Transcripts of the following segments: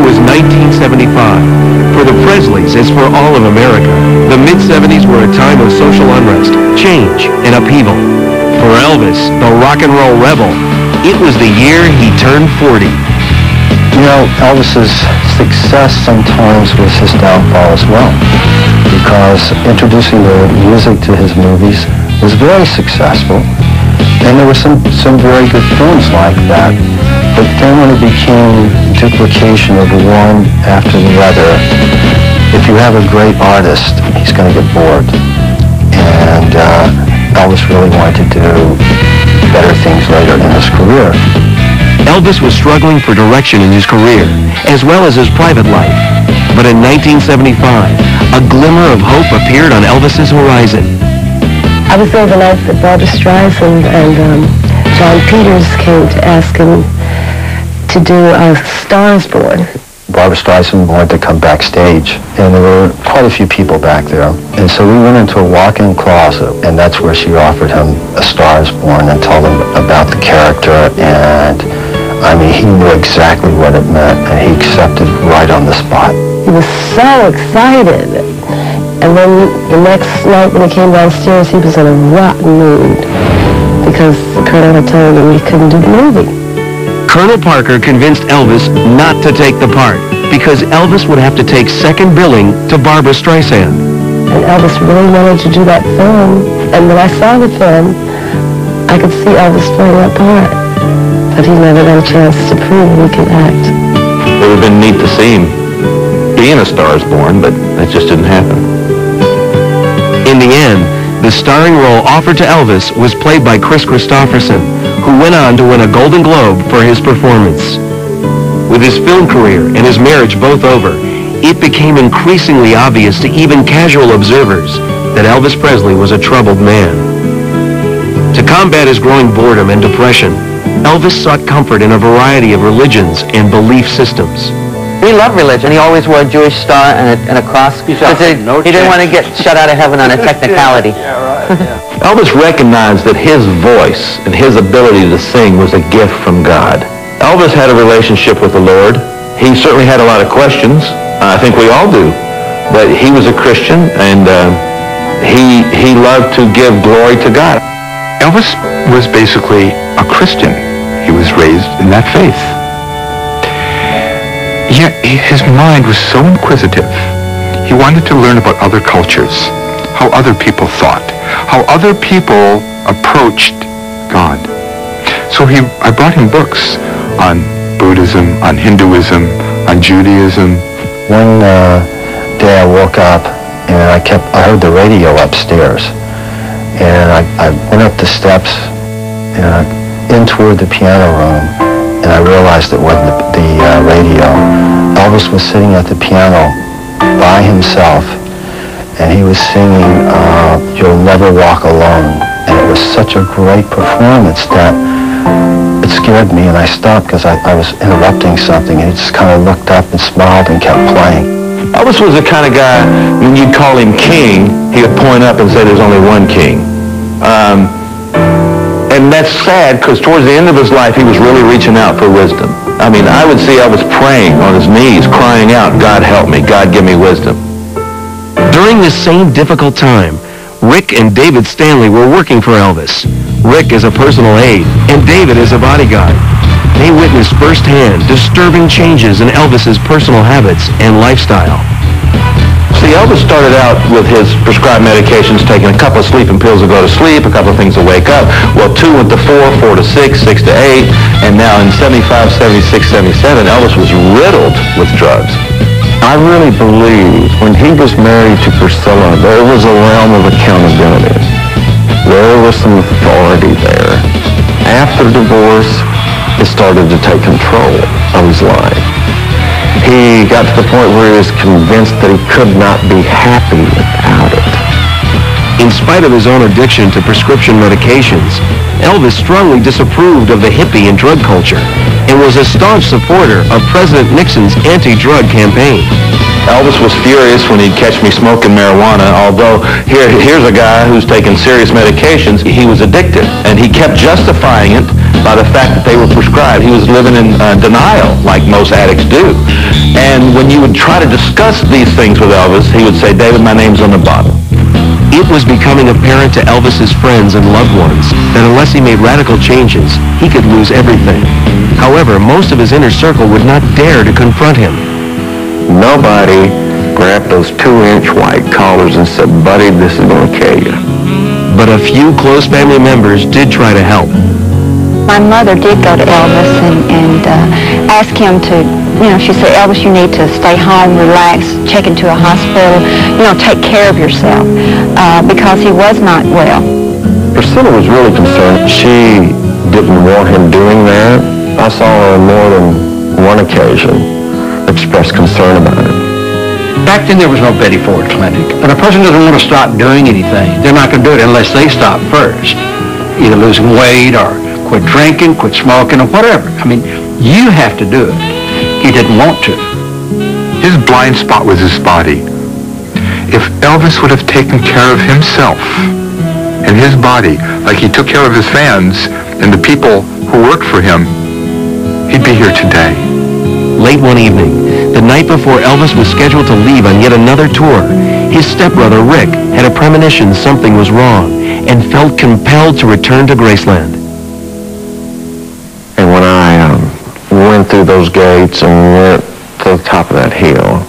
was 1975. For the Presleys, as for all of America, the mid-70s were a time of social unrest, change, and upheaval. For Elvis, the rock and roll rebel, it was the year he turned 40. You know, Elvis's success sometimes was his downfall as well, because introducing the music to his movies was very successful, and there were some very good films like that. But then when it became duplication of one after the other, if you have a great artist, he's going to get bored. And Elvis really wanted to do better things later in his career. Elvis was struggling for direction in his career, as well as his private life. But in 1975, a glimmer of hope appeared on Elvis's horizon. I was there the night that Barbra Streisand and John Peters came to ask him to do A Star Is Born. Barbra Streisand wanted to come backstage, and there were quite a few people back there. And so we went into a walk-in closet, and that's where she offered him A Star Is Born and told him about the character. And I mean, he knew exactly what it meant, and he accepted right on the spot. He was so excited. And then the next night when he came downstairs, he was in a rotten mood because the colonel had told him he couldn't do the movie. Colonel Parker convinced Elvis not to take the part because Elvis would have to take second billing to Barbra Streisand. And Elvis really wanted to do that film. And when I saw the film, I could see Elvis playing that part. But he never got a chance to prove he could act. It would have been neat to see him being A Star Is Born, but that just didn't happen. In the end, the starring role offered to Elvis was played by Chris Christopherson, who went on to win a Golden Globe for his performance. With his film career and his marriage both over, it became increasingly obvious to even casual observers that Elvis Presley was a troubled man. To combat his growing boredom and depression, Elvis sought comfort in a variety of religions and belief systems. He loved religion. He always wore a Jewish star and a cross. He didn't want to get shut out of heaven on a technicality. Elvis recognized that his voice and his ability to sing was a gift from God. Elvis had a relationship with the Lord. He certainly had a lot of questions. I think we all do. But he was a Christian, and he loved to give glory to God. Elvis was basically a Christian. He was raised in that faith. Yet his mind was so inquisitive. He wanted to learn about other cultures, how other people thought, how other people approached God. So I brought him books on Buddhism, on Hinduism, on Judaism. One day I woke up and I heard the radio upstairs. And I went up the steps and in toward the piano room, and I realized it wasn't the radio. Elvis was sitting at the piano by himself, and he was singing You'll Never Walk Alone. And it was such a great performance that it scared me, and I stopped because I was interrupting something, and he just kind of looked up and smiled and kept playing. Elvis was the kind of guy, when you'd call him king, he would point up and say there's only one king. And that's sad because towards the end of his life, he was really reaching out for wisdom. I mean, I would see Elvis praying on his knees, crying out, God help me, God give me wisdom. During this same difficult time, Rick and David Stanley were working for Elvis. Rick as a personal aide, and David as a bodyguard. They witnessed firsthand disturbing changes in Elvis's personal habits and lifestyle. See, Elvis started out with his prescribed medications, taking a couple of sleeping pills to go to sleep, a couple of things to wake up. Well, 2 went to 4, 4 to 6, 6 to 8, and now in 75, 76, 77, Elvis was riddled with drugs. I really believe when he was married to Priscilla, there was a realm of accountability. There was some authority there. After divorce, it started to take control of his life. He got to the point where he was convinced that he could not be happy without it. In spite of his own addiction to prescription medications, Elvis strongly disapproved of the hippie and drug culture and was a staunch supporter of President Nixon's anti-drug campaign. Elvis was furious when he'd catch me smoking marijuana, although here's a guy who's taking serious medications. He was addicted, and he kept justifying it by the fact that they were prescribed. He was living in denial, like most addicts do. And when you would try to discuss these things with Elvis, he would say, David, my name's on the bottle. It was becoming apparent to Elvis's friends and loved ones that unless he made radical changes, he could lose everything. However, most of his inner circle would not dare to confront him. Nobody grabbed those 2-inch white collars and said, buddy, this is going to kill you. But a few close family members did try to help. My mother did go to Elvis and ask him to, she said, Elvis, you need to stay home, relax, check into a hospital, take care of yourself, because he was not well. Priscilla was really concerned. She didn't want him doing that. I saw her on more than one occasion express concern about it. Back then there was no Betty Ford Clinic. When a person doesn't want to stop doing anything, they're not going to do it unless they stop first. Either losing weight or quit drinking, quit smoking, or whatever. I mean, you have to do it. He didn't want to. His blind spot was his body. If Elvis would have taken care of himself and his body like he took care of his fans and the people who worked for him, he'd be here today. Late one evening, the night before Elvis was scheduled to leave on yet another tour, his stepbrother Rick had a premonition something was wrong and felt compelled to return to Graceland. And when I went through those gates and went to the top of that hill,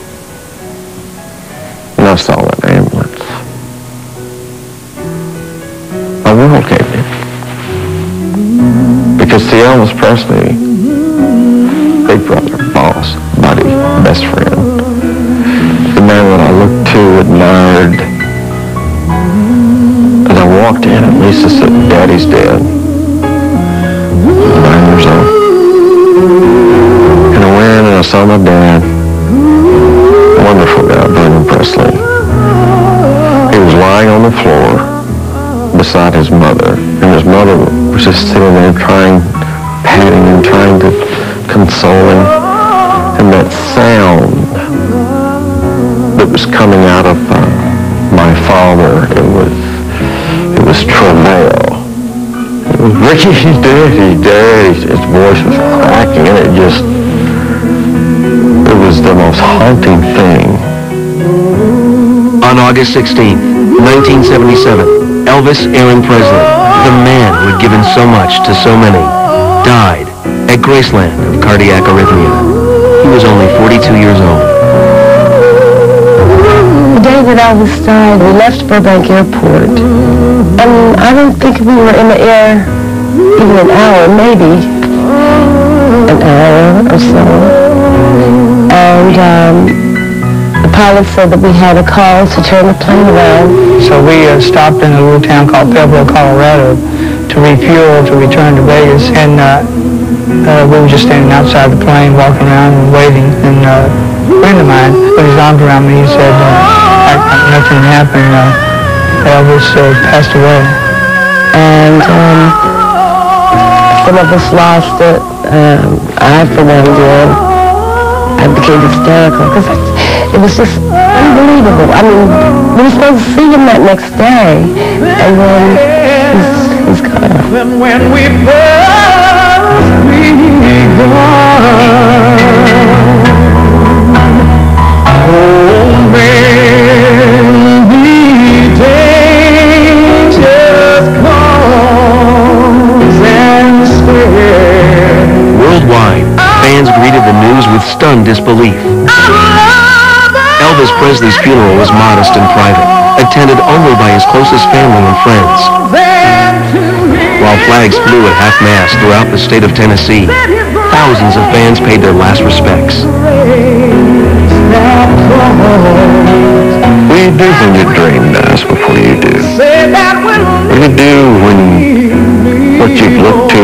and I saw that ambulance, my world caved in. Because see, Elvis Presley, big brother, boss, buddy, best friend, the man that I looked to, admired. As I walked in, and Lisa said, Daddy's dead. 9 years old. And I went in and I saw my dad, wonderful guy, Vernon Presley. He was lying on the floor beside his mother, and his mother was just sitting there patting him, trying to console him. And that sound that was coming out of my father, it was travail. It was, Ricky, he's dead. His voice was cracking, and it was the most haunting thing. On August 16th, 1977, Elvis Aaron Presley, the man who had given so much to so many, died at Graceland of cardiac arrhythmia. He was only 42 years old. The day that Elvis died, we left Burbank Airport, and I don't think we were in the air even an hour, maybe an hour or so. And the pilot said that we had a call to turn the plane around. So we stopped in a little town called Pueblo, Colorado, to refuel to return to Vegas, and we were just standing outside the plane, walking around and waiting, and a friend of mine put his arms around me. He said, nothing happened. Elvis passed away. And some of us lost it. I, for one, did. I became hysterical because it was just unbelievable. I mean, we were supposed to see him that next day, and then he's gone. When we first begun, oh, many days just comes and stays. Worldwide, fans greeted the news with stunned disbelief. Elvis Presley's funeral was modest and private, attended only by his closest family and friends. While flags flew at half-mast throughout the state of Tennessee, thousands of fans paid their last respects. What do you do when your dream dies before you do? What do you do when what you've looked to